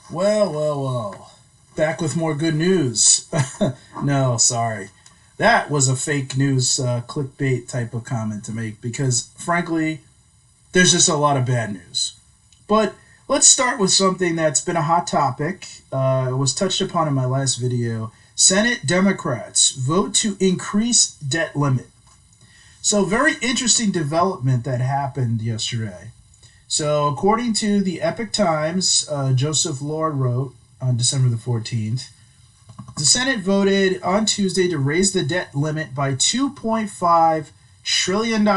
Well. Back with more good news. No, sorry. That was a fake news clickbait type of comment to make because, frankly, there's just a lot of bad news. But let's start with something that's been a hot topic. It was touched upon in my last video. Senate Democrats vote to increase debt limit. So, very interesting development that happened yesterday. So, according to the Epoch Times, Joseph Lord wrote on December the 14th, the Senate voted on Tuesday to raise the debt limit by $2.5 trillion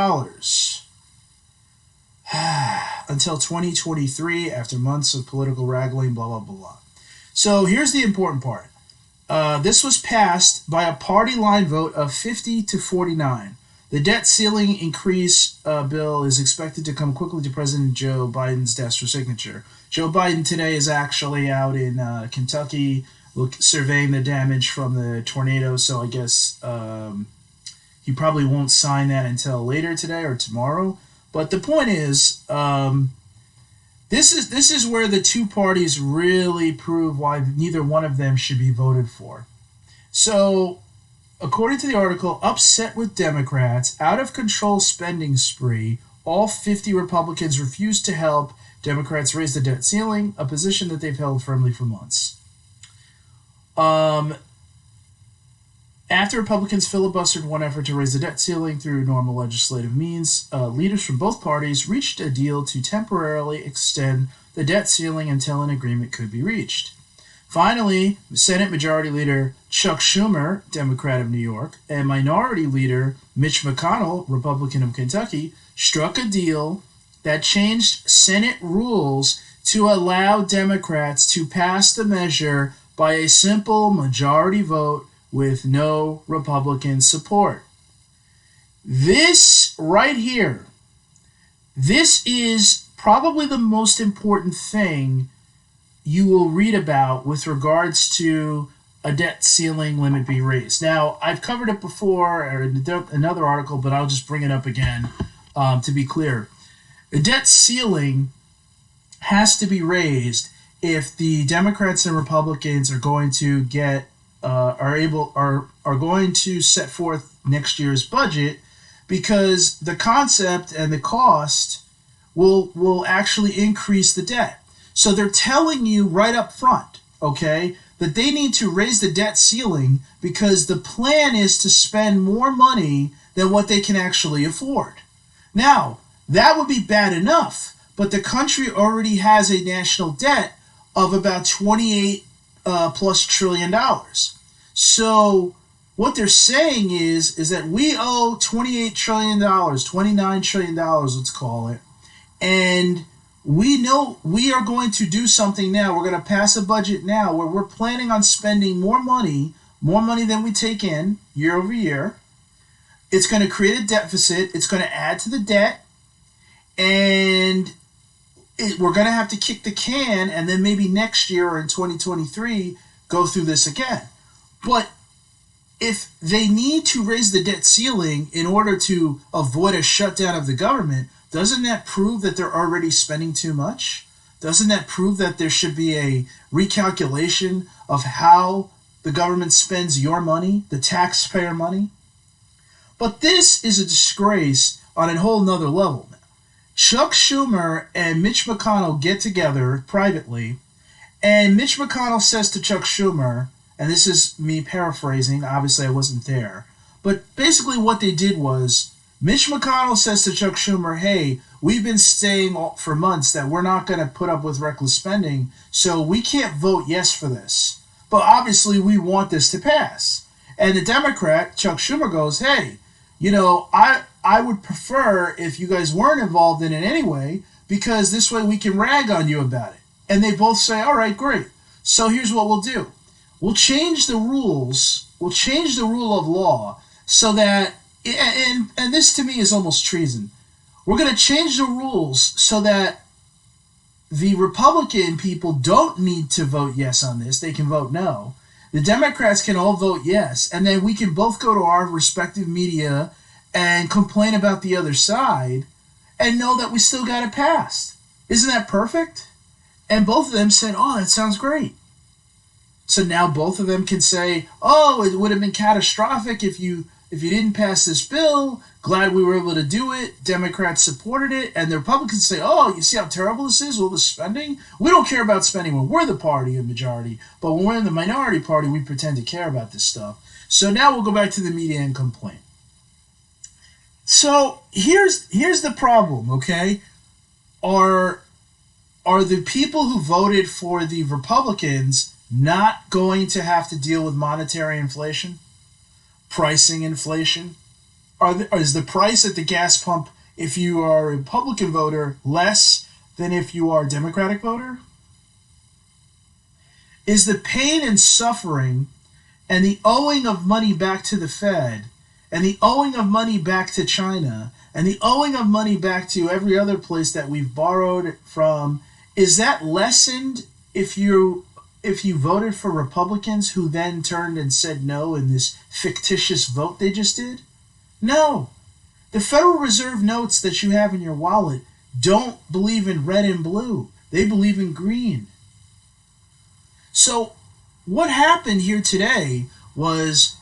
until 2023 after months of political wrangling, blah, blah, blah, blah. So here's the important part. This was passed by a party line vote of 50 to 49. The debt ceiling increase bill is expected to come quickly to President Joe Biden's desk for signature. Joe Biden today is actually out in Kentucky surveying the damage from the tornado, so I guess he probably won't sign that until later today or tomorrow. But the point is, this is where the two parties really prove why neither one of them should be voted for. So, according to the article, upset with Democrats, out of control spending spree, all 50 Republicans refused to help Democrats raise the debt ceiling, a position that they've held firmly for months. After Republicans filibustered one effort to raise the debt ceiling through normal legislative means, leaders from both parties reached a deal to temporarily extend the debt ceiling until an agreement could be reached. Finally, Senate Majority Leader Chuck Schumer, Democrat of New York, and Minority Leader Mitch McConnell, Republican of Kentucky, struck a deal that changed Senate rules to allow Democrats to pass the measure by a simple majority vote with no Republican support. This right here, this is probably the most important thing you will read about with regards to a debt ceiling limit being raised. Now, I've covered it before or in another article, but I'll just bring it up again to be clear. The debt ceiling has to be raised if the Democrats and Republicans are going to get are going to set forth next year's budget, because the concept and the cost will actually increase the debt. So they're telling you right up front, okay, that they need to raise the debt ceiling because the plan is to spend more money than what they can actually afford. Now, that would be bad enough, but the country already has a national debt of about 28 plus trillion dollars. So what they're saying is that we owe $28 trillion, $29 trillion, let's call it, and we know we are going to do something now. We're going to pass a budget now where we're planning on spending more money than we take in year over year. It's going to create a deficit. It's going to add to the debt, and we're going to have to kick the can, and then maybe next year or in 2023 go through this again. But if they need to raise the debt ceiling in order to avoid a shutdown of the government, doesn't that prove that they're already spending too much? Doesn't that prove that there should be a recalculation of how the government spends your money, the taxpayer money? But this is a disgrace on a whole nother level. Chuck Schumer and Mitch McConnell get together privately, and Mitch McConnell says to Chuck Schumer, and this is me paraphrasing, obviously I wasn't there, but basically what they did was, Mitch McConnell says to Chuck Schumer, hey, we've been saying for months that we're not going to put up with reckless spending, so we can't vote yes for this. But obviously we want this to pass. And the Democrat, Chuck Schumer, goes, hey, I would prefer if you guys weren't involved in it anyway, because this way we can rag on you about it. And they both say, all right, great. So here's what we'll do. We'll change the rules. We'll change the rule of law so that, and this to me is almost treason. We're going to change the rules so that the Republican people don't need to vote yes on this. They can vote no. The Democrats can all vote yes, and then we can both go to our respective media and complain about the other side and know that we still got it passed. Isn't that perfect? And both of them said, oh, that sounds great. So now both of them can say, oh, it would have been catastrophic if you didn't pass this bill. Glad we were able to do it. Democrats supported it. And the Republicans say, oh, you see how terrible this is, all the spending? We don't care about spending when we're the party of majority. But when we're in the minority party, we pretend to care about this stuff. So now we'll go back to the media and complain. So here's the problem, okay? Are the people who voted for the Republicans not going to have to deal with monetary inflation, pricing inflation? Is the price at the gas pump, if you are a Republican voter, less than if you are a Democratic voter? Is the pain and suffering and the owing of money back to the Fed and the owing of money back to China and the owing of money back to every other place that we've borrowed from, is that lessened if you voted for Republicans who then turned and said no in this fictitious vote they just did? No. The Federal Reserve notes that you have in your wallet don't believe in red and blue. They believe in green. So what happened here today was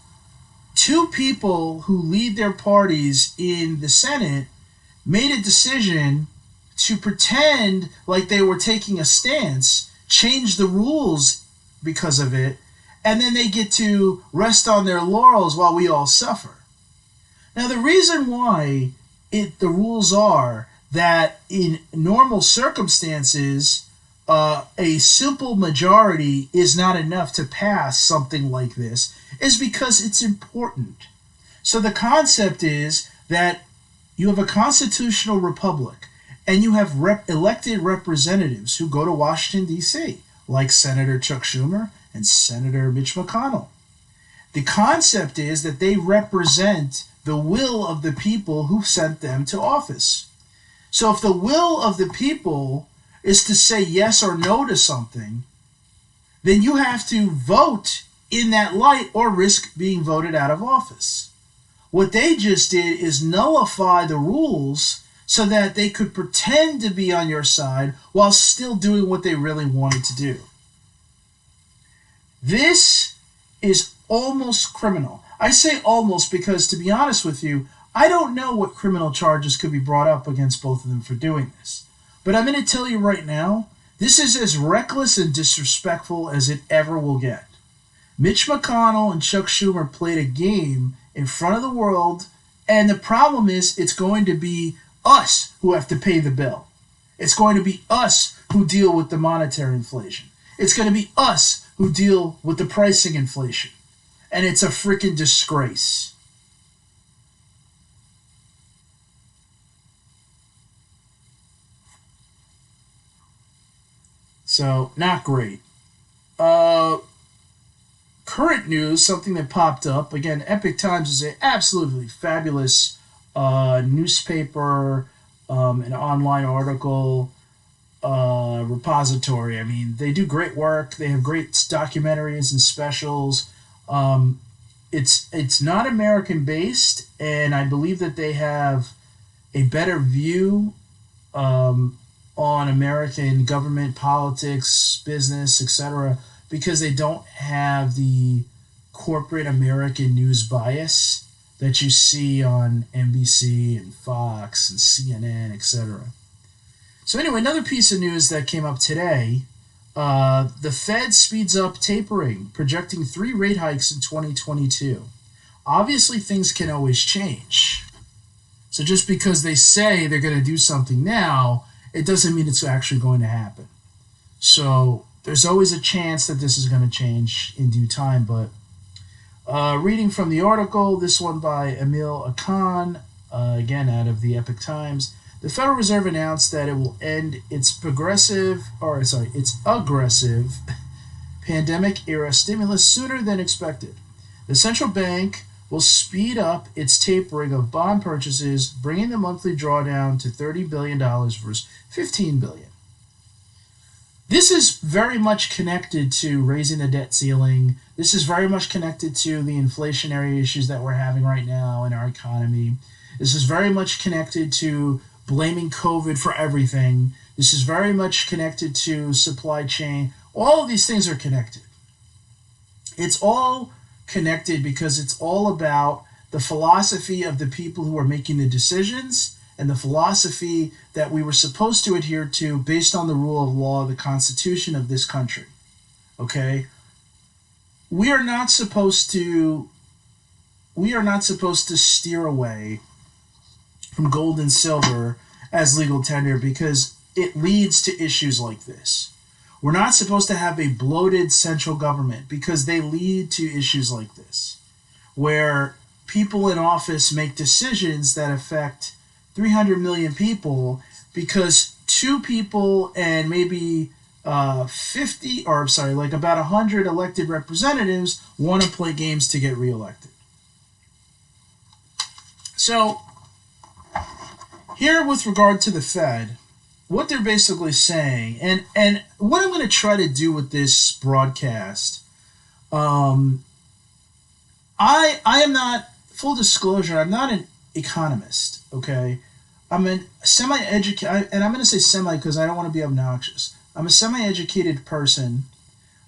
two people who lead their parties in the Senate made a decision to pretend like they were taking a stance, change the rules because of it, and then they get to rest on their laurels while we all suffer. Now, the reason why the rules are that in normal circumstances, a simple majority is not enough to pass something like this is because it's important. So the concept is that you have a constitutional republic and you have elected representatives who go to Washington, D.C., like Senator Chuck Schumer and Senator Mitch McConnell. The concept is that they represent the will of the people who sent them to office. So if the will of the people is to say yes or no to something, then you have to vote in that light or risk being voted out of office. What they just did is nullify the rules so that they could pretend to be on your side while still doing what they really wanted to do. This is almost criminal. I say almost because, to be honest with you, I don't know what criminal charges could be brought up against both of them for doing this. But I'm going to tell you right now, this is as reckless and disrespectful as it ever will get. Mitch McConnell and Chuck Schumer played a game in front of the world, and the problem is it's going to be us who have to pay the bill. It's going to be us who deal with the monetary inflation. It's going to be us who deal with the pricing inflation. And it's a freaking disgrace. So, not great. Current news, something that popped up. Again, Epic Times is an absolutely fabulous newspaper, an online article repository. I mean, they do great work. They have great documentaries and specials. It's not American based, and I believe that they have a better view on American government, politics, business, etc., because they don't have the corporate American news bias that you see on NBC and Fox and CNN, etc. So anyway, another piece of news that came up today, the Fed speeds up tapering, projecting 3 rate hikes in 2022. Obviously, things can always change. So just because they say they're going to do something now, it doesn't mean it's actually going to happen. So there's always a chance that this is going to change in due time. But reading from the article, this one by Emil Akan, again out of the Epic Times, the Federal Reserve announced that it will end its aggressive pandemic-era stimulus sooner than expected. The central bank will speed up its tapering of bond purchases, bringing the monthly drawdown to $30 billion versus $15 billion. This is very much connected to raising the debt ceiling. This is very much connected to the inflationary issues that we're having right now in our economy. This is very much connected to blaming COVID for everything. This is very much connected to supply chain. All of these things are connected. It's all connected because it's all about the philosophy of the people who are making the decisions and the philosophy that we were supposed to adhere to based on the rule of law, the Constitution of this country. Okay? We are not supposed to steer away from gold and silver as legal tender because it leads to issues like this. We're not supposed to have a bloated central government because they lead to issues like this, where people in office make decisions that affect 300 million people because two people and maybe about 100 elected representatives want to play games to get reelected. So, here with regard to the Fed, what they're basically saying, and what I'm going to try to do with this broadcast, I am not, full disclosure, I'm not an economist, okay? I'm a semi-educated, and I'm going to say semi because I don't want to be obnoxious. I'm a semi-educated person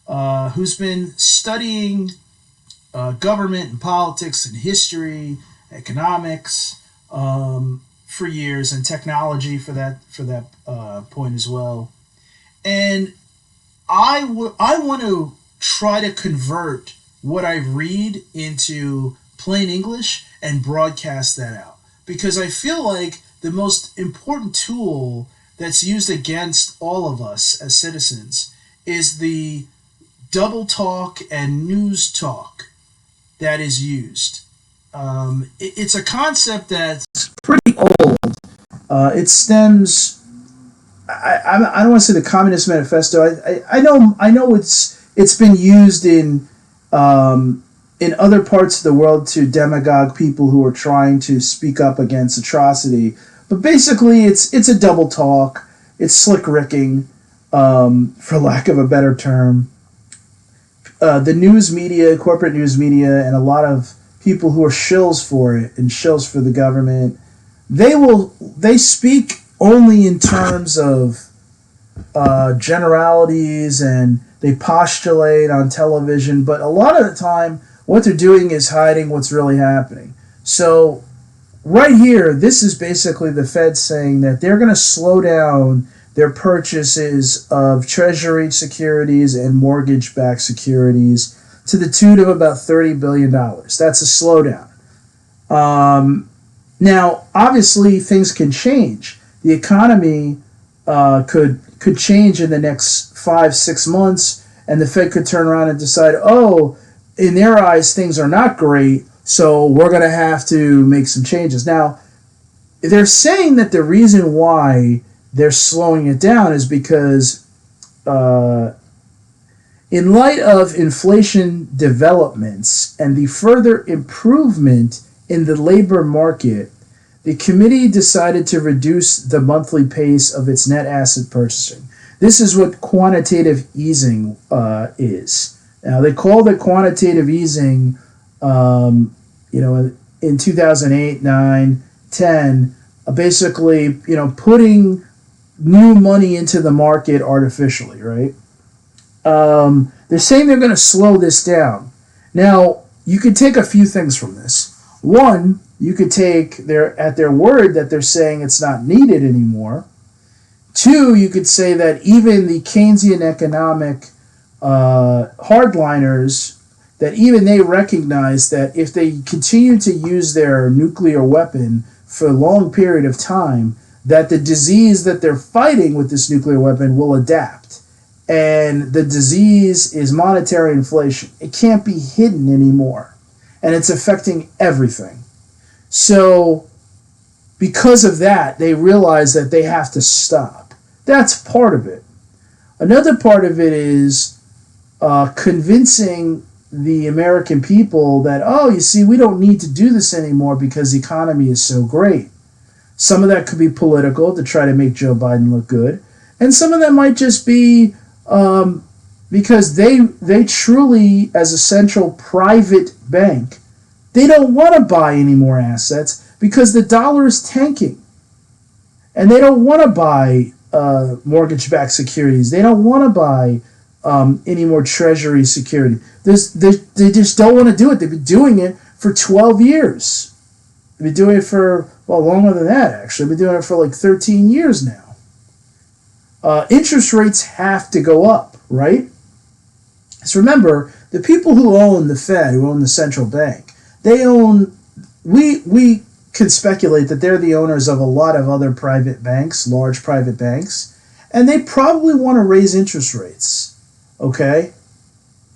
who's been studying government and politics and history, economics, for years, and technology for that point as well. And I want to try to convert what I read into plain English and broadcast that out, because I feel like the most important tool that's used against all of us as citizens is the double talk and news talk that is used. It's a concept that's pretty old. It stems. I don't want to say the Communist Manifesto. I know it's been used in other parts of the world to demagogue people who are trying to speak up against atrocity. But basically, it's a double talk. It's slick ricking, for lack of a better term. The news media, corporate news media, and a lot of people who are shills for it and shills for the government, they speak only in terms of generalities, and they postulate on television, but a lot of the time what they're doing is hiding what's really happening. So right here, this is basically the Fed saying that they're going to slow down their purchases of Treasury securities and mortgage-backed securities to the tune of about $30 billion. That's a slowdown. Now, obviously, things can change. The economy could change in the next 5-6 months, and the Fed could turn around and decide, oh, in their eyes, things are not great, so we're going to have to make some changes. Now, they're saying that the reason why they're slowing it down is because in light of inflation developments and the further improvement in the labor market, the committee decided to reduce the monthly pace of its net asset purchasing. This is what quantitative easing is. Now, they called it quantitative easing, in 2008, 9, 10, basically, putting new money into the market artificially, right? They're saying they're going to slow this down. Now, you could take a few things from this. One, you could take at their word that they're saying it's not needed anymore. Two, you could say that even the Keynesian economic hardliners, that even they recognize that if they continue to use their nuclear weapon for a long period of time, that the disease that they're fighting with this nuclear weapon will adapt. And the disease is monetary inflation. It can't be hidden anymore. And it's affecting everything. So, because of that, they realize that they have to stop. That's part of it. Another part of it is convincing the American people that, we don't need to do this anymore because the economy is so great. Some of that could be political to try to make Joe Biden look good. And some of that might just be because they truly, as a central private bank, they don't want to buy any more assets because the dollar is tanking. And they don't want to buy mortgage-backed securities. They don't want to buy any more Treasury security. They just don't want to do it. They've been doing it for 12 years. They've been doing it for, well, longer than that, actually. They've been doing it for like 13 years now. Interest rates have to go up, right? So remember, the people who own the Fed, who own the central bank, they own, we can speculate that they're the owners of a lot of other private banks, large private banks, and they probably want to raise interest rates, okay,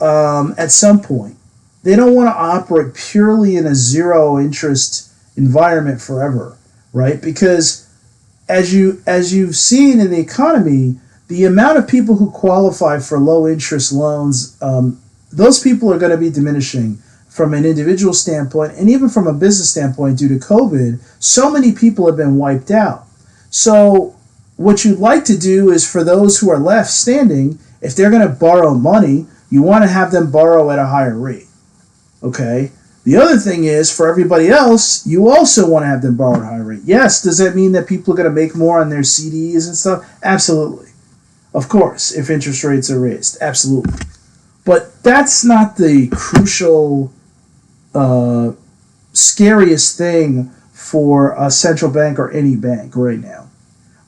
at some point. They don't want to operate purely in a zero interest environment forever, right? Because as you've seen in the economy, the amount of people who qualify for low interest loans, those people are going to be diminishing from an individual standpoint and even from a business standpoint due to COVID. So many people have been wiped out. So what you'd like to do is for those who are left standing, if they're going to borrow money, you want to have them borrow at a higher rate. Okay? The other thing is, for everybody else, you also want to have them borrow at a higher rate. Yes, does that mean that people are going to make more on their CDs and stuff? Absolutely. Of course, if interest rates are raised. Absolutely. But that's not the crucial, scariest thing for a central bank or any bank right now.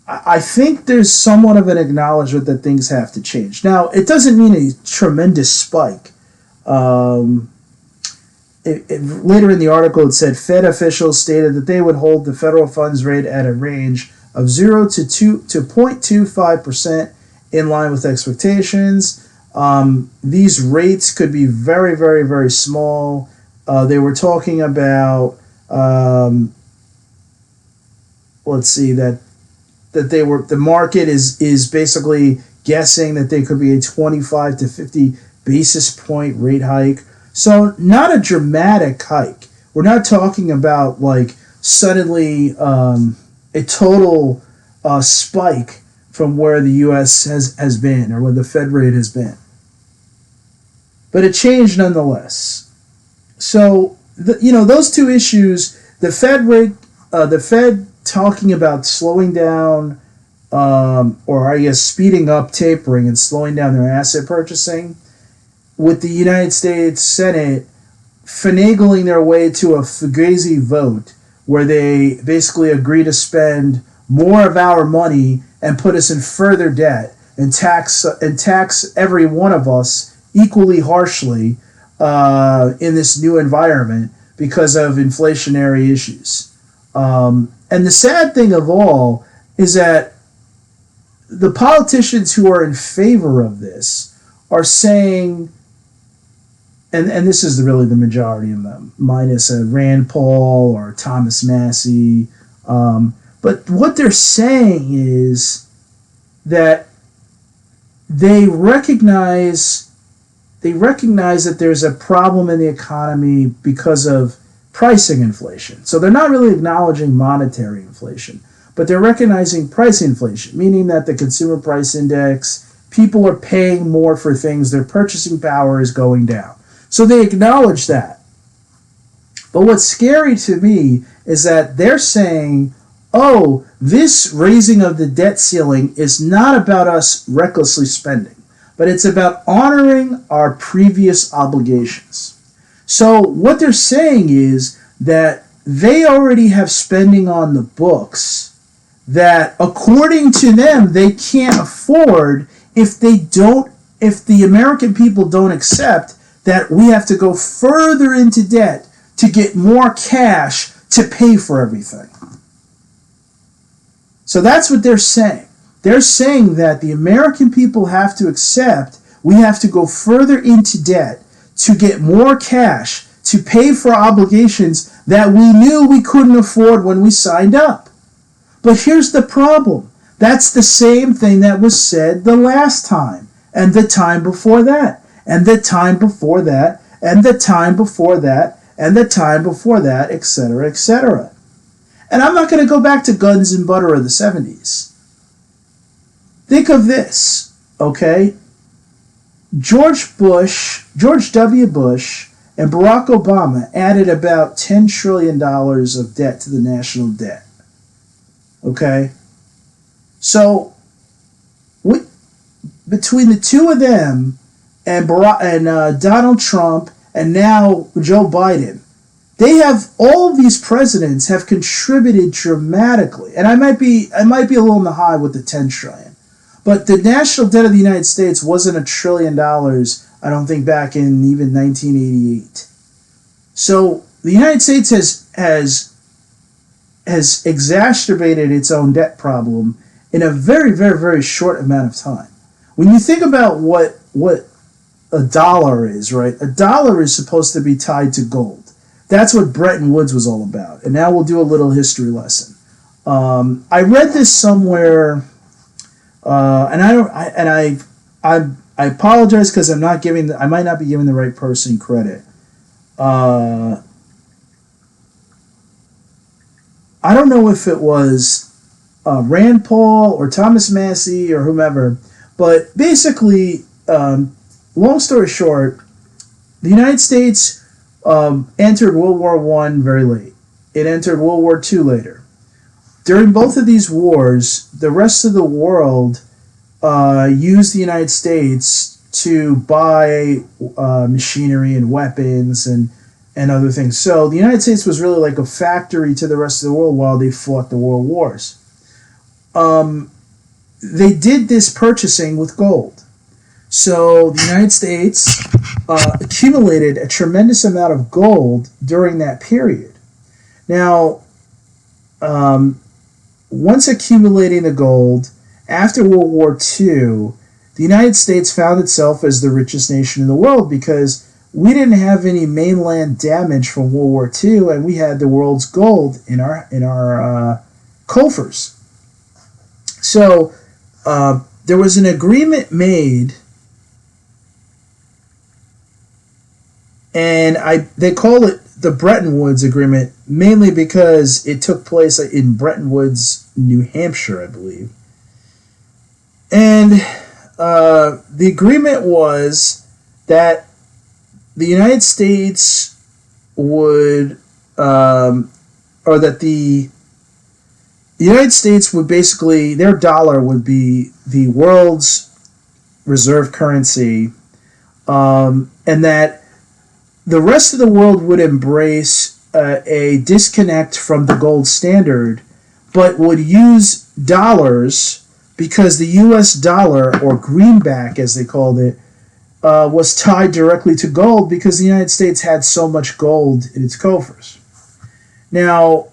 I think there's somewhat of an acknowledgement that things have to change. Now, it doesn't mean a tremendous spike. Later in the article, it said Fed officials stated that they would hold the federal funds rate at a range of 0 to 0.25% in line with expectations. These rates could be very, very, very small. They were talking about, the market is basically guessing that they could be a 25 to 50 basis point rate hike. So not a dramatic hike. We're not talking about like suddenly a total spike from where the U.S. has been or where the Fed rate has been. But it changed nonetheless. So those two issues, the Fed talking about slowing down, or I guess speeding up tapering and slowing down their asset purchasing, with the United States Senate finagling their way to a Fugazi vote where they basically agree to spend more of our money and put us in further debt and tax every one of us equally harshly in this new environment because of inflationary issues. And the sad thing of all is that the politicians who are in favor of this are saying, and this is really the majority of them, minus Rand Paul or Thomas Massie, but what they're saying is that they recognize that there's a problem in the economy because of pricing inflation. So they're not really acknowledging monetary inflation, but they're recognizing price inflation, meaning that the consumer price index, people are paying more for things, their purchasing power is going down. So they acknowledge that. But what's scary to me is that they're saying, oh, this raising of the debt ceiling is not about us recklessly spending, but it's about honoring our previous obligations. So what they're saying is that they already have spending on the books that, according to them, they can't afford if the American people don't accept that we have to go further into debt to get more cash to pay for everything. So that's what they're saying. They're saying that the American people have to accept we have to go further into debt to get more cash to pay for obligations that we knew we couldn't afford when we signed up. But here's the problem. That's the same thing that was said the last time, and the time before that, and the time before that, and the time before that, and the time before that, etc., etc. And I'm not going to go back to guns and butter of the 70s. Think of this, okay? George W. Bush, and Barack Obama added about $10 trillion of debt to the national debt. Okay? So between the two of them and Donald Trump and now Joe Biden, they have all of these presidents have contributed dramatically. And I might be a little on the high with the 10 trillion. But the national debt of the United States wasn't $1 trillion, I don't think, back in even 1988. So the United States has exacerbated its own debt problem in a very, very, very short amount of time. When you think about what a dollar is, right? A dollar is supposed to be tied to gold. That's what Bretton Woods was all about. And now we'll do a little history lesson. I read this somewhere, and I apologize because I might not be giving the right person credit. I don't know if it was Rand Paul or Thomas Massey or whomever, but basically, long story short, the United States entered World War I very late. It entered World War II later. During both of these wars, the rest of the world used the United States to buy machinery and weapons and other things. So the United States was really like a factory to the rest of the world while they fought the world wars. They did this purchasing with gold. So the United States accumulated a tremendous amount of gold during that period. Now, once accumulating the gold, after World War II, the United States found itself as the richest nation in the world because we didn't have any mainland damage from World War II, and we had the world's gold in our coffers. So there was an agreement made, and they call it the Bretton Woods Agreement, mainly because it took place in Bretton Woods, New Hampshire, I believe. And the agreement was that the United States would, or that the United States would basically, their dollar would be the world's reserve currency, and that the rest of the world would embrace a disconnect from the gold standard, but would use dollars because the U.S. dollar, or greenback as they called it, was tied directly to gold because the United States had so much gold in its coffers. Now,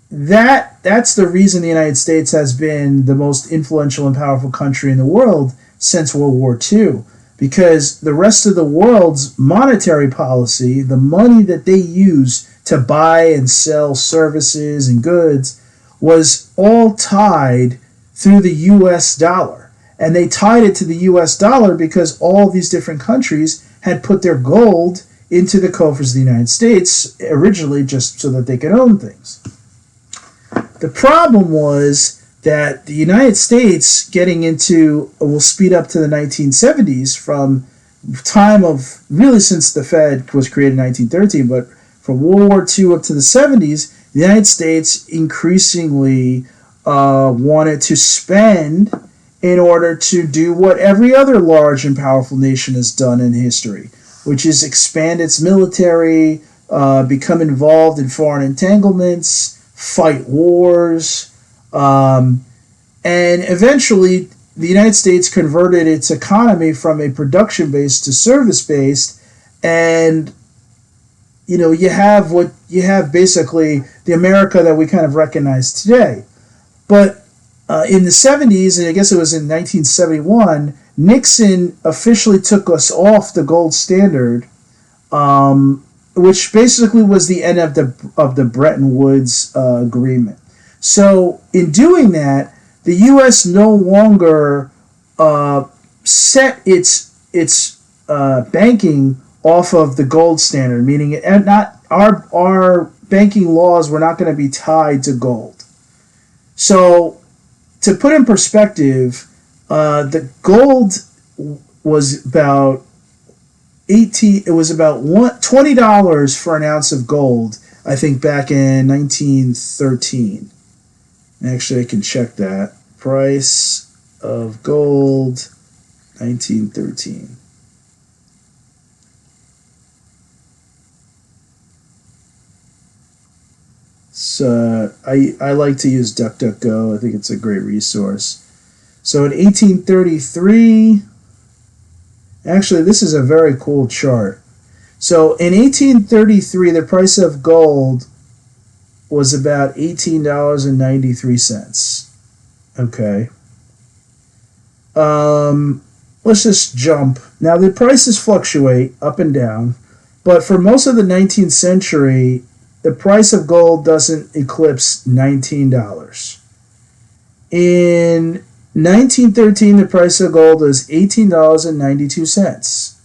that's the reason the United States has been the most influential and powerful country in the world since World War II, because the rest of the world's monetary policy, the money that they use to buy and sell services and goods, was all tied through the U.S. dollar. And they tied it to the U.S. dollar because all these different countries had put their gold into the coffers of the United States originally just so that they could own things. The problem was that the United States getting into, we'll speed up to the 1970s, from time of, really since the Fed was created in 1913, but from World War II up to the 70s, the United States increasingly wanted to spend in order to do what every other large and powerful nation has done in history, which is expand its military, become involved in foreign entanglements, fight wars, and eventually the United States converted its economy from a production-based to service-based, and you have basically the America that we kind of recognize today. But in the 70s, and I guess it was in 1971, Nixon officially took us off the gold standard, which basically was the end of the Bretton Woods agreement. So in doing that, the U.S. no longer set its banking off of the gold standard, meaning not our banking laws were not going to be tied to gold. So to put in perspective, the gold was about $20 for an ounce of gold, I think, back in 1913. Actually, I can check that. Price of gold, 1913. So I like to use DuckDuckGo. I think it's a great resource. So in 1833, actually this is a very cool chart. So in 1833, the price of gold was about $18.93. Okay. Let's just jump. Now the prices fluctuate up and down, but for most of the 19th century, the price of gold doesn't eclipse $19. In 1913, the price of gold was $18.92.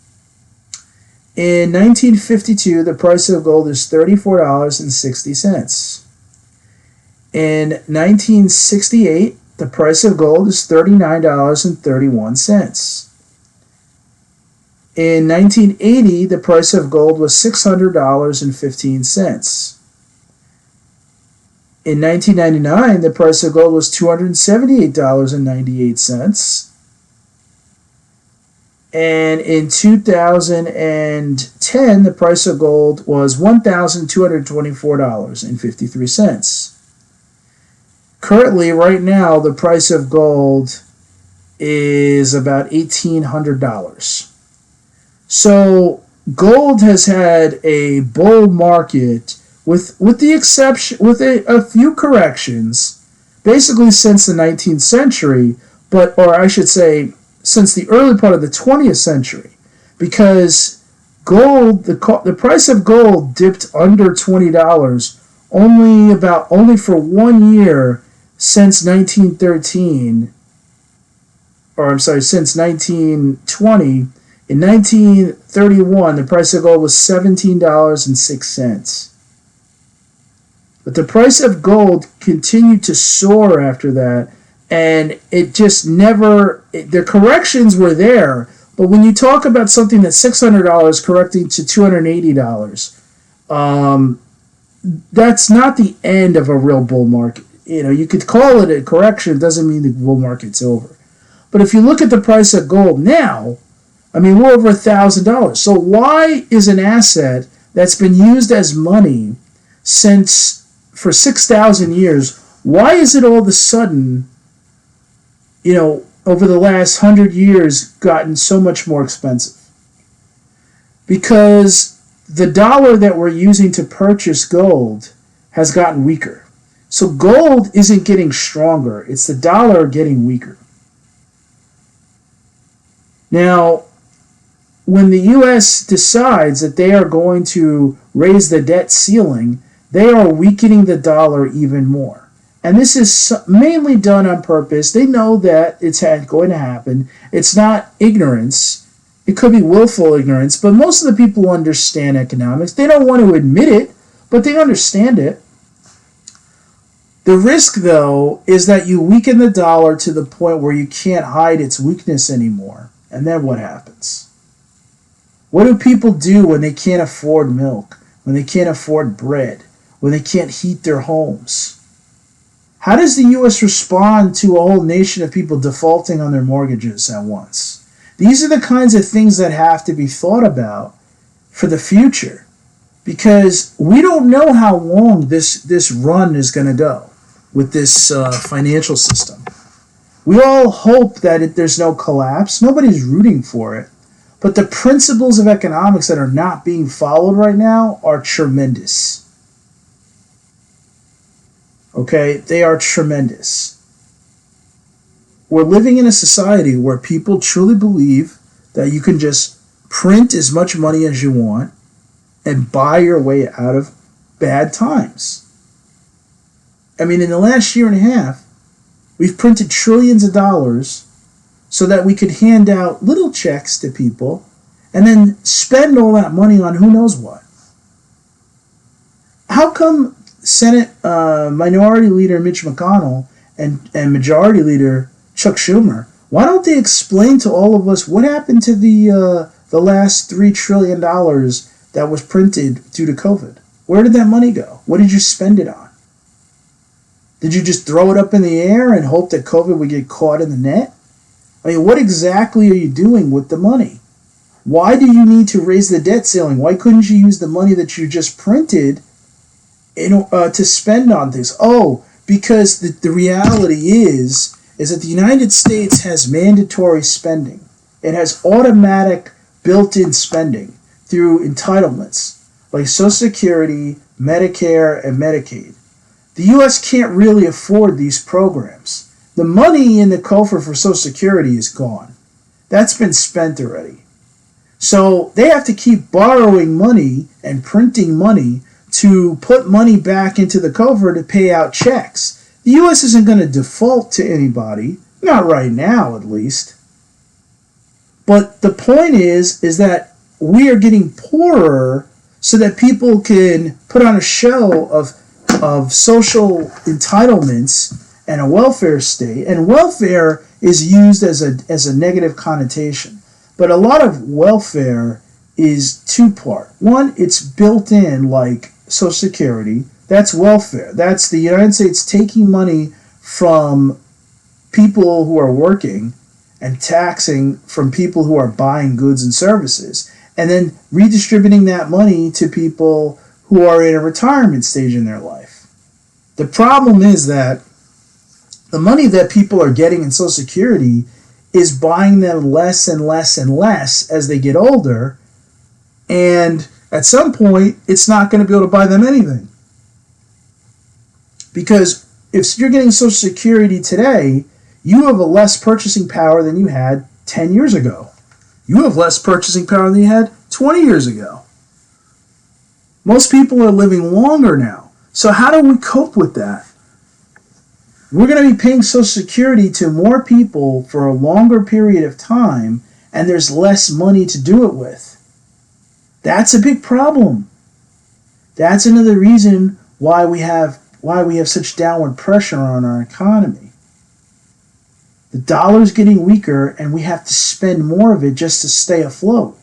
In 1952, the price of gold is $34.60. In 1968, the price of gold is $39.31. In 1980, the price of gold was $600.15. In 1999, the price of gold was $278.98. And in 2010, the price of gold was $1,224.53. Currently, right now, the price of gold is about $1,800. So gold has had a bull market with the exception, with a few corrections, basically since the 19th century, or I should say, since the early part of the 20th century, because gold, the price of gold dipped under $20 only for 1 year since 1913, or I'm sorry, since 1920. In 1931, the price of gold was $17.06. But the price of gold continued to soar after that, and it just never, the corrections were there, but when you talk about something that's $600 correcting to $280, that's not the end of a real bull market. You know, you could call it a correction, it doesn't mean the bull market's over. But if you look at the price of gold now, I mean, we're over $1,000. So why is an asset that's been used as money for 6,000 years, why is it all of a sudden, over the last 100 years gotten so much more expensive? Because the dollar that we're using to purchase gold has gotten weaker. So gold isn't getting stronger. It's the dollar getting weaker. Now, when the U.S. decides that they are going to raise the debt ceiling, they are weakening the dollar even more. And this is mainly done on purpose. They know that it's going to happen. It's not ignorance. It could be willful ignorance, but most of the people who understand economics, they don't want to admit it, but they understand it. The risk, though, is that you weaken the dollar to the point where you can't hide its weakness anymore. And then what happens? What do people do when they can't afford milk, when they can't afford bread, when they can't heat their homes? How does the U.S. respond to a whole nation of people defaulting on their mortgages at once? These are the kinds of things that have to be thought about for the future, because we don't know how long this run is going to go with this financial system. We all hope that there's no collapse. Nobody's rooting for it. But the principles of economics that are not being followed right now are tremendous. Okay? They are tremendous. We're living in a society where people truly believe that you can just print as much money as you want and buy your way out of bad times. I mean, in the last year and a half, we've printed trillions of dollars so that we could hand out little checks to people and then spend all that money on who knows what. How come Senate Minority Leader Mitch McConnell and Majority Leader Chuck Schumer, why don't they explain to all of us what happened to the last $3 trillion that was printed due to COVID? Where did that money go? What did you spend it on? Did you just throw it up in the air and hope that COVID would get caught in the net? I mean, what exactly are you doing with the money? Why do you need to raise the debt ceiling? Why couldn't you use the money that you just printed to spend on things? Oh, because the reality is that the United States has mandatory spending. It has automatic built-in spending through entitlements like Social Security, Medicare, and Medicaid. The U.S. can't really afford these programs. The money in the coffer for Social Security is gone. That's been spent already. So they have to keep borrowing money and printing money to put money back into the coffer to pay out checks. The U.S. isn't going to default to anybody, not right now at least. But the point is that we are getting poorer so that people can put on a show of social entitlements and a welfare state. And welfare is used as a negative connotation. But a lot of welfare is two-part. One, it's built in like Social Security. That's welfare. That's the United States taking money from people who are working and taxing from people who are buying goods and services, and then redistributing that money to people who are in a retirement stage in their life. The problem is that the money that people are getting in Social Security is buying them less and less and less as they get older, and at some point, it's not going to be able to buy them anything. Because if you're getting Social Security today, you have a less purchasing power than you had 10 years ago. You have less purchasing power than you had 20 years ago. Most people are living longer now. So how do we cope with that? We're going to be paying Social Security to more people for a longer period of time, and there's less money to do it with. That's a big problem. That's another reason why we have such downward pressure on our economy. The dollar's getting weaker, and we have to spend more of it just to stay afloat.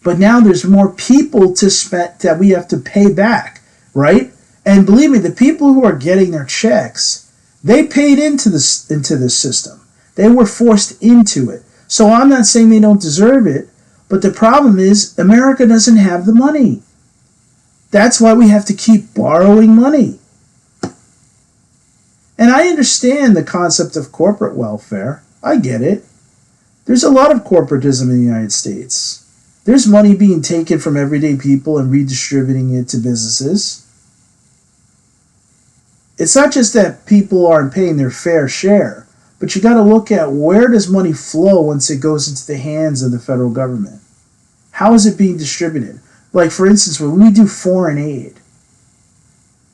But now there's more people to spend that we have to pay back, right? And believe me, the people who are getting their checks, they paid into this system. They were forced into it. So I'm not saying they don't deserve it, but the problem is America doesn't have the money. That's why we have to keep borrowing money. And I understand the concept of corporate welfare. I get it. There's a lot of corporatism in the United States. There's money being taken from everyday people and redistributing it to businesses. It's not just that people aren't paying their fair share, but you got to look at where does money flow once it goes into the hands of the federal government. How is it being distributed? Like, for instance, when we do foreign aid,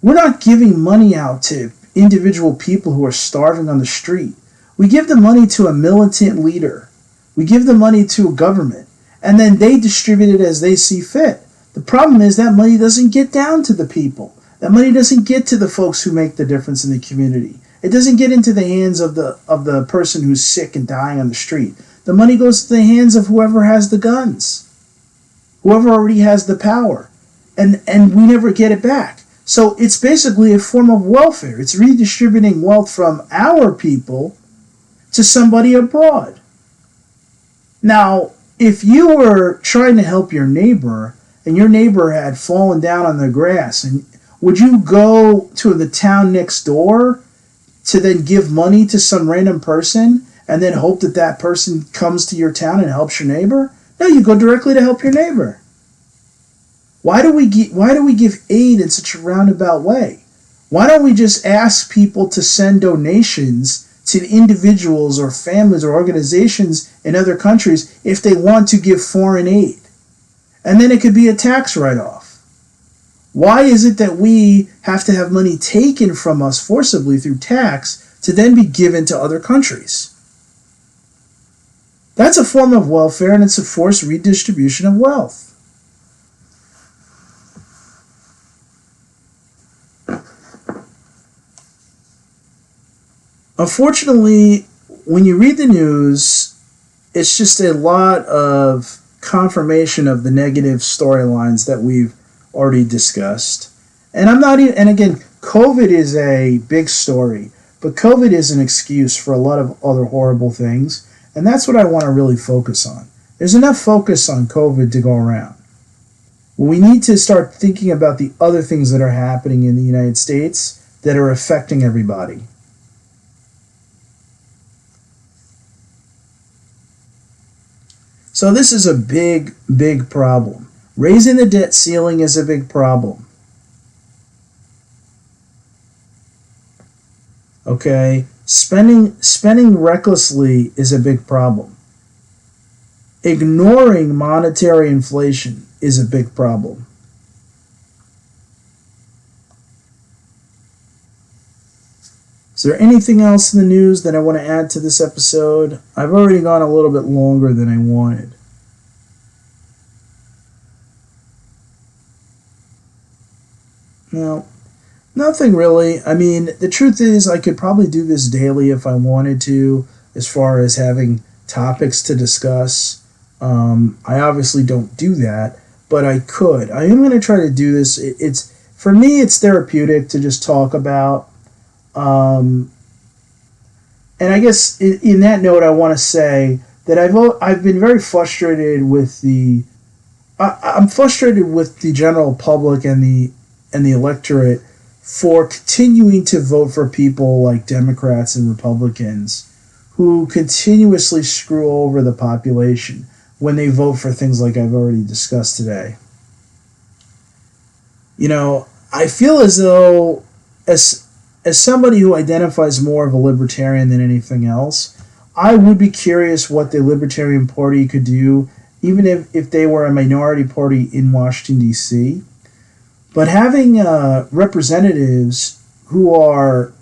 we're not giving money out to individual people who are starving on the street. We give the money to a militant leader. We give the money to a government, and then they distribute it as they see fit. The problem is that money doesn't get down to the people. That money doesn't get to the folks who make the difference in the community. It doesn't get into the hands of the person who's sick and dying on the street. The money goes to the hands of whoever has the guns, whoever already has the power, and we never get it back. So it's basically a form of welfare. It's redistributing wealth from our people to somebody abroad. Now, if you were trying to help your neighbor and your neighbor had fallen down on the grass, and would you go to the town next door to then give money to some random person and then hope that that person comes to your town and helps your neighbor? No, you go directly to help your neighbor. Why do we give aid in such a roundabout way? Why don't we just ask people to send donations to individuals or families or organizations in other countries if they want to give foreign aid? And then it could be a tax write-off. Why is it that we have to have money taken from us forcibly through tax to then be given to other countries? That's a form of welfare, and it's a forced redistribution of wealth. Unfortunately, when you read the news, it's just a lot of confirmation of the negative storylines that we've already discussed. And I'm not even, and again, COVID is a big story, But COVID is an excuse for a lot of other horrible things, and that's what I want to really focus on. There's enough focus on COVID to go around. We need to start thinking about the other things that are happening in the United States that are affecting everybody. So this is a big, big problem. Raising the debt ceiling is a big problem. Okay, spending recklessly is a big problem. Ignoring monetary inflation is a big problem. Is there anything else in the news that I want to add to this episode? I've already gone a little bit longer than I wanted. No, nothing really. I mean, the truth is, I could probably do this daily if I wanted to, as far as having topics to discuss. I obviously don't do that, but I could. I am going to try to do this. It's for me, it's therapeutic to just talk about. And I guess in that note, I want to say that I've been very frustrated with I'm frustrated with the general public and the electorate for continuing to vote for people like Democrats and Republicans who continuously screw over the population when they vote for things like I've already discussed today. I feel as though as somebody who identifies more of a libertarian than anything else, I would be curious what the Libertarian Party could do, even if they were a minority party in Washington, D.C. But having representatives who are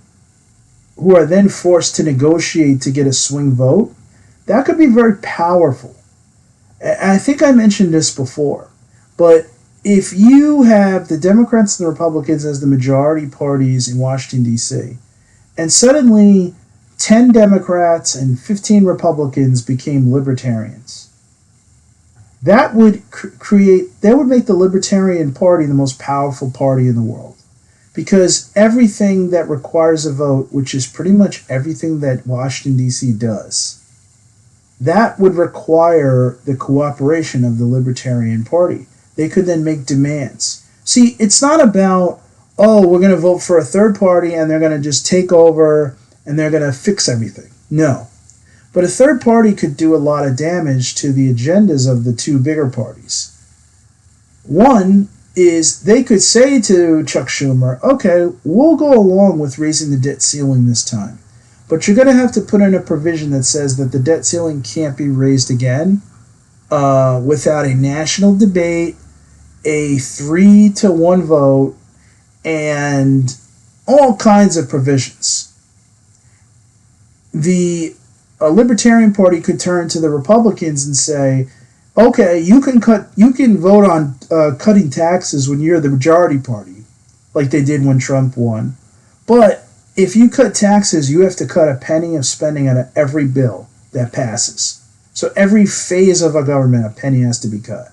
then forced to negotiate to get a swing vote, that could be very powerful. I think I mentioned this before, but if you have the Democrats and the Republicans as the majority parties in Washington, D.C., and suddenly 10 Democrats and 15 Republicans became libertarians, that would make the Libertarian Party the most powerful party in the world. Because everything that requires a vote, which is pretty much everything that Washington, D.C. does, that would require the cooperation of the Libertarian Party. They could then make demands. See, it's not about, we're going to vote for a third party and they're going to just take over and they're going to fix everything. No. But a third party could do a lot of damage to the agendas of the two bigger parties. One is they could say to Chuck Schumer, okay, we'll go along with raising the debt ceiling this time, but you're going to have to put in a provision that says that the debt ceiling can't be raised again without a national debate, a 3-1 vote, and all kinds of provisions. The Libertarian Party could turn to the Republicans and say, okay, you can vote on cutting taxes when you're the majority party, like they did when Trump won. But if you cut taxes, you have to cut a penny of spending on every bill that passes. So every phase of a government, a penny has to be cut.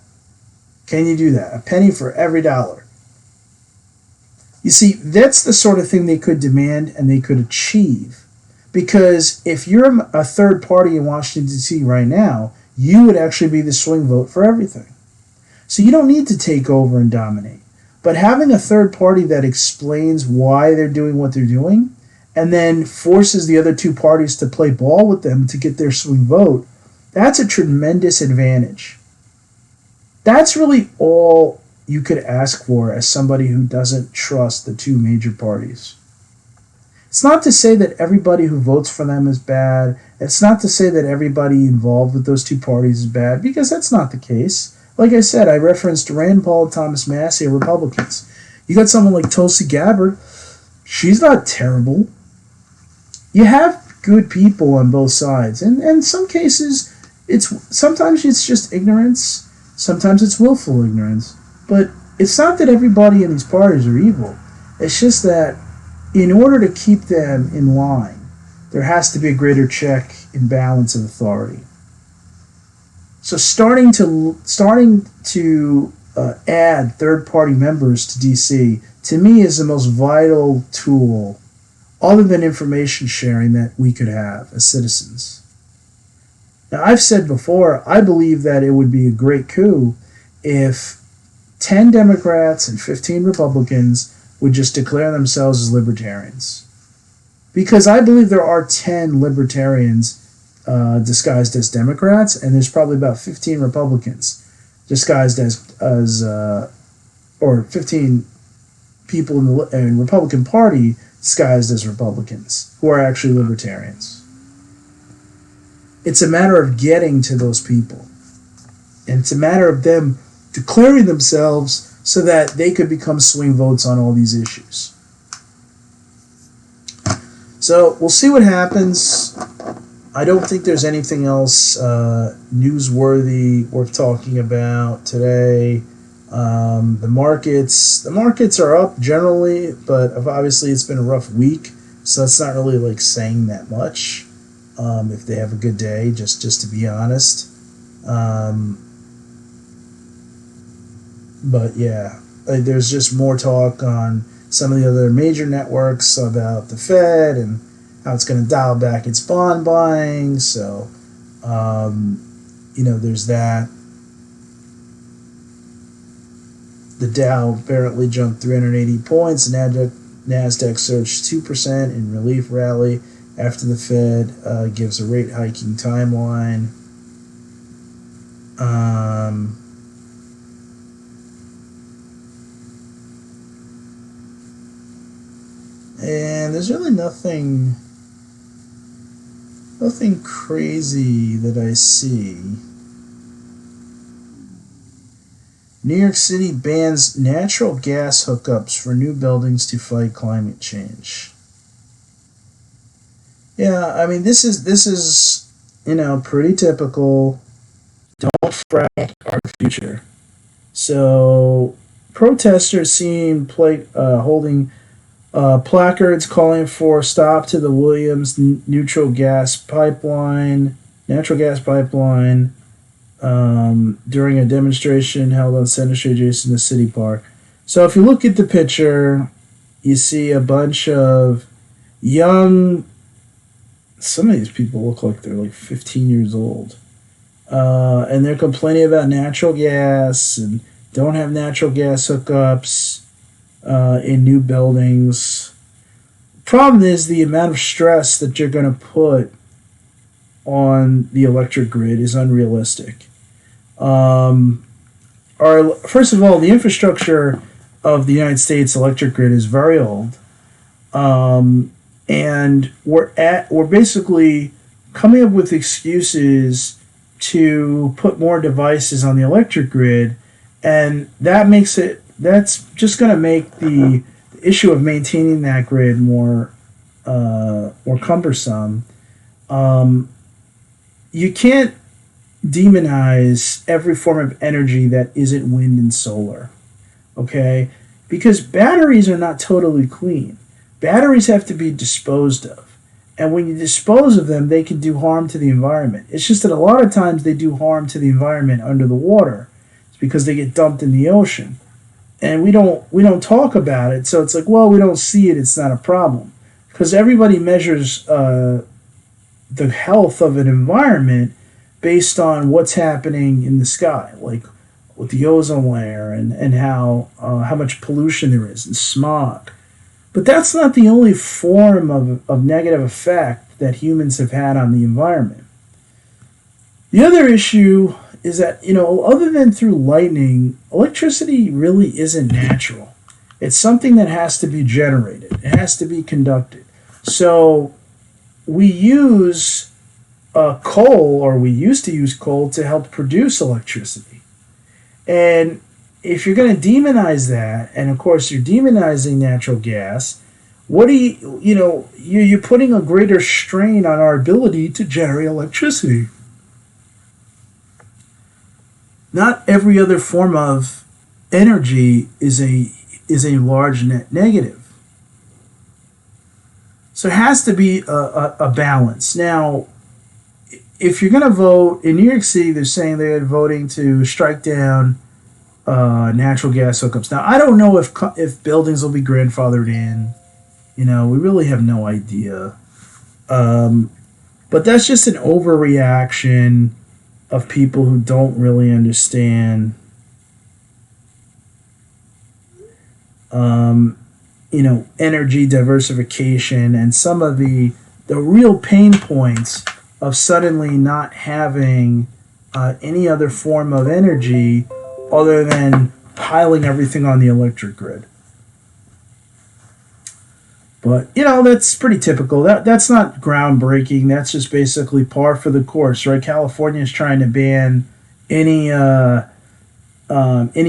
Can you do that? A penny for every dollar. You see, that's the sort of thing they could demand and they could achieve. Because if you're a third party in Washington, D.C. right now, you would actually be the swing vote for everything. So you don't need to take over and dominate. But having a third party that explains why they're doing what they're doing and then forces the other two parties to play ball with them to get their swing vote, that's a tremendous advantage. That's really all you could ask for as somebody who doesn't trust the two major parties. It's not to say that everybody who votes for them is bad. It's not to say that everybody involved with those two parties is bad, because that's not the case. Like I said, I referenced Rand Paul and Thomas Massie, Republicans. You got someone like Tulsi Gabbard. She's not terrible. You have good people on both sides. And in some cases, sometimes it's just ignorance. Sometimes it's willful ignorance. But it's not that everybody in these parties are evil. It's just that in order to keep them in line, there has to be a greater check and balance of authority. So starting to add third-party members to DC, to me, is the most vital tool other than information sharing that we could have as citizens. Now, I've said before, I believe that it would be a great coup if 10 Democrats and 15 Republicans would just declare themselves as libertarians. Because I believe there are 10 libertarians disguised as Democrats, and there's probably about 15 Republicans disguised or 15 people in the Republican Party disguised as Republicans who are actually libertarians. It's a matter of getting to those people. And it's a matter of them declaring themselves so that they could become swing votes on all these issues. So we'll see what happens. I don't think there's anything else newsworthy worth talking about today. The markets are up generally, but obviously it's been a rough week, so it's not really like saying that much. If they have a good day, just to be honest. But yeah, there's just more talk on some of the other major networks about the Fed and how it's going to dial back its bond buying. So, there's that. The Dow apparently jumped 380 points. NASDAQ surged 2% in relief rally after the Fed gives a rate hiking timeline. And there's really nothing crazy that I see. New York City bans natural gas hookups for new buildings to fight climate change. Yeah, I mean this is pretty typical. Don't frack our future. So protesters seen holding placards calling for a stop to the Williams natural gas pipeline during a demonstration held on Center Street adjacent to City Park. So if you look at the picture, you see a bunch of young. Some of these people look like they're like 15 years old, and they're complaining about natural gas and don't have natural gas hookups in new buildings. Problem is the amount of stress that you're going to put on the electric grid is unrealistic. First of all, the infrastructure of the United States electric grid is very old, and we're basically coming up with excuses to put more devices on the electric grid, and that's just going to make the issue of maintaining that grid more cumbersome. You can't demonize every form of energy that isn't wind and solar, okay? Because batteries are not totally clean. Batteries have to be disposed of. And when you dispose of them, they can do harm to the environment. It's just that a lot of times they do harm to the environment under the water. It's because they get dumped in the ocean. And we don't talk about it, so it's like, well, we don't see it, it's not a problem. Because everybody measures the health of an environment based on what's happening in the sky, like with the ozone layer and how much pollution there is and smog. But that's not the only form of negative effect that humans have had on the environment. The other issue is that, other than through lightning, electricity really isn't natural. It's something that has to be generated. It has to be conducted. So we use coal, or we used to use coal to help produce electricity. And if you're going to demonize that, and of course you're demonizing natural gas, you're putting a greater strain on our ability to generate electricity. Not every other form of energy is a large net negative. So it has to be a balance. Now, if you're going to vote, in New York City, they're saying they're voting to strike down natural gas hookups. Now, I don't know if buildings will be grandfathered in. We really have no idea. Um, but that's just an overreaction of people who don't really understand, um, energy diversification and some of the real pain points of suddenly not having any other form of energy other than piling everything on the electric grid. But that's pretty typical. That's not groundbreaking. That's just basically par for the course, right? California is trying to ban any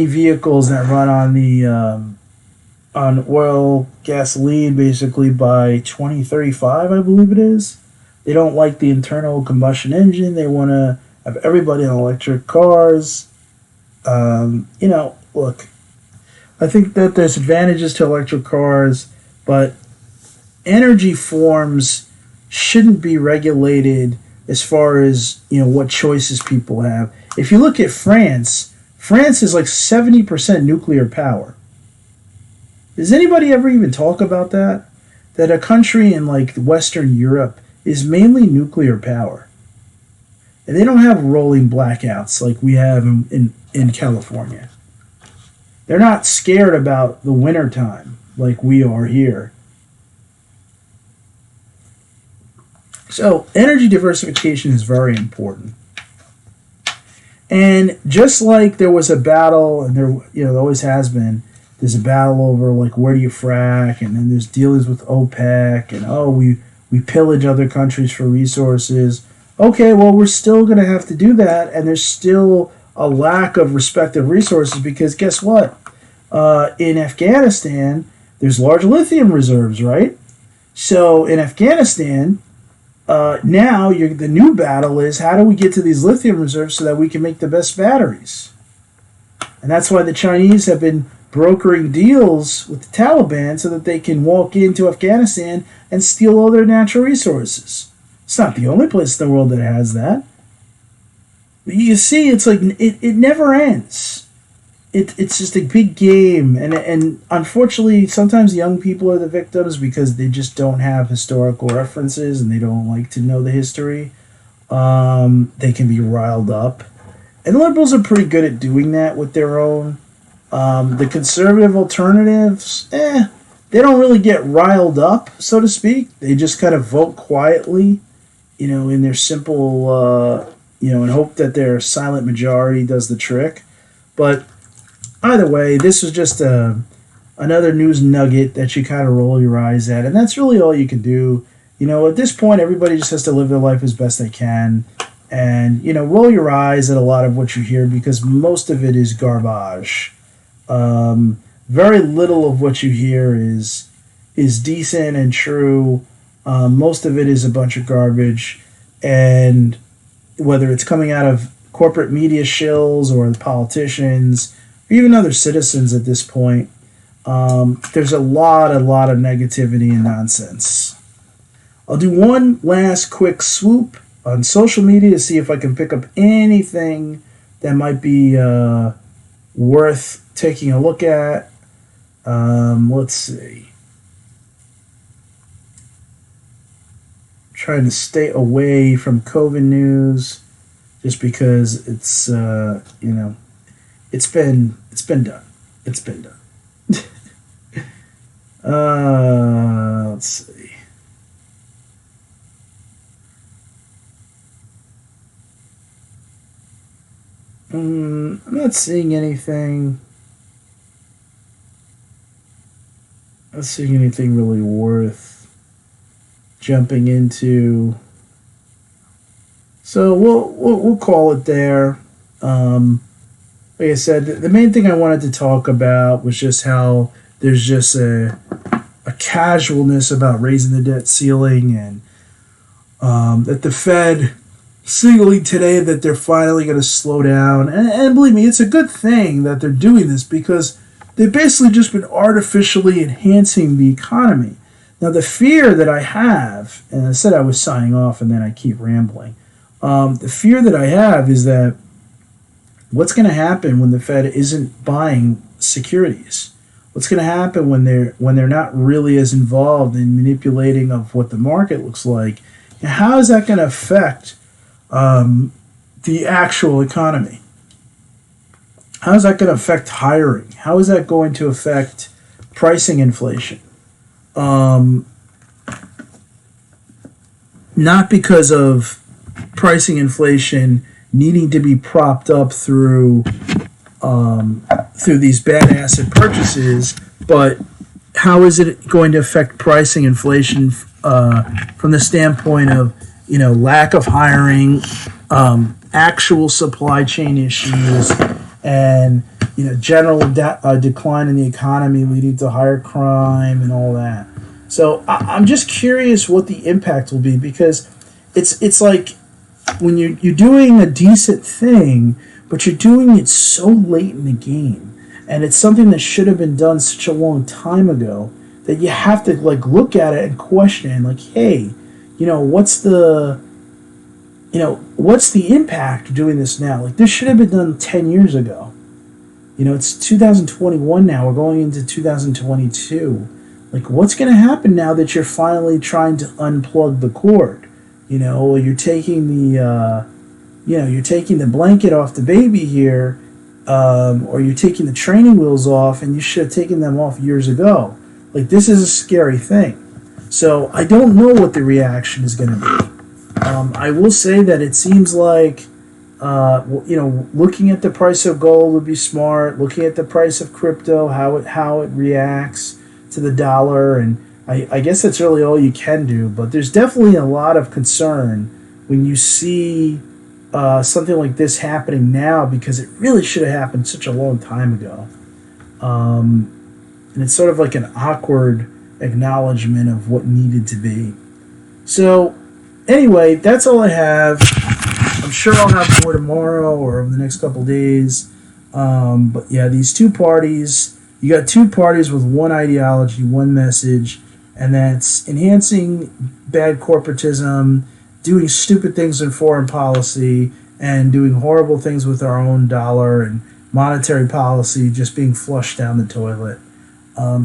vehicles that run on oil, gasoline, basically by 2035, I believe it is. They don't like the internal combustion engine. They want to have everybody on electric cars. Look, I think that there's advantages to electric cars, but energy forms shouldn't be regulated as far as what choices people have. If you look at France is like 70% nuclear power. Does anybody ever even talk about that? That a country in like Western Europe is mainly nuclear power. And they don't have rolling blackouts like we have in California. They're not scared about the wintertime like we are here. So energy diversification is very important. And just like there was a battle, and there always has been, there's a battle over like where do you frack, and then there's dealings with OPEC, and we pillage other countries for resources. Okay, well we're still going to have to do that, and there's still a lack of respective resources because guess what? In Afghanistan, there's large lithium reserves, right? So in Afghanistan, now the new battle is how do we get to these lithium reserves so that we can make the best batteries? And that's why the Chinese have been brokering deals with the Taliban so that they can walk into Afghanistan and steal all their natural resources. It's not the only place in the world that has that. But you see, it's like it never ends. It's just a big game, and unfortunately, sometimes young people are the victims because they just don't have historical references and they don't like to know the history. They can be riled up, and liberals are pretty good at doing that with their own. The conservative alternatives, they don't really get riled up, so to speak. They just kind of vote quietly, in their simple, and hope that their silent majority does the trick. But either way, this was just another news nugget that you kind of roll your eyes at, and that's really all you can do. At this point, everybody just has to live their life as best they can, and roll your eyes at a lot of what you hear because most of it is garbage. Very little of what you hear is decent and true. Most of it is a bunch of garbage, and whether it's coming out of corporate media shills or the politicians, or even other citizens at this point, there's a lot of negativity and nonsense. I'll do one last quick swoop on social media to see if I can pick up anything that might be worth taking a look at. Let's see. Trying to stay away from COVID news just because it's it's been done. It's been done. Let's see. I'm not seeing anything. Not seeing anything really worth jumping into. So we'll call it there. Like I said, the main thing I wanted to talk about was just how there's just a casualness about raising the debt ceiling, and that the Fed signaling today that they're finally going to slow down. And believe me, it's a good thing that they're doing this because they've basically just been artificially enhancing the economy. Now, the fear that I have, and I said I was signing off and then I keep rambling, the fear that I have is that what's going to happen when the Fed isn't buying securities? What's going to happen when they're not really as involved in manipulating of what the market looks like? And how is that going to affect the actual economy? How is that going to affect hiring? How is that going to affect pricing inflation? Not because of pricing inflation needing to be propped up through these bad asset purchases, but how is it going to affect pricing inflation from the standpoint of lack of hiring, actual supply chain issues, and general decline in the economy leading to higher crime and all that. So I'm just curious what the impact will be, because it's like when you're doing a decent thing, but you're doing it so late in the game, and it's something that should have been done such a long time ago that you have to look at it and question, hey, what's the impact of doing this now? This should have been done 10 years ago. It's 2021 now. We're going into 2022. What's going to happen now that you're finally trying to unplug the cord? You're taking the you're taking the blanket off the baby here, or you're taking the training wheels off, and you should have taken them off years ago. This is a scary thing. So I don't know what the reaction is going to be. I will say that it seems like, looking at the price of gold would be smart. Looking at the price of crypto, how it reacts to the dollar, and I guess that's really all you can do. But there's definitely a lot of concern when you see something like this happening now, because it really should have happened such a long time ago. And it's sort of like an awkward acknowledgement of what needed to be. So anyway, that's all I have. I'm sure I'll have more tomorrow or over the next couple days. But yeah, these two parties, you got two parties with one ideology, one message, and that's enhancing bad corporatism, doing stupid things in foreign policy, and doing horrible things with our own dollar, and monetary policy just being flushed down the toilet.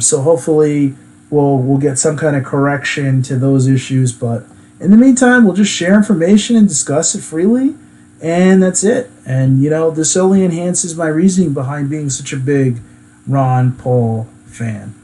So hopefully we'll get some kind of correction to those issues. But in the meantime, we'll just share information and discuss it freely, and that's it. And this only enhances my reasoning behind being such a big Ron Paul fan.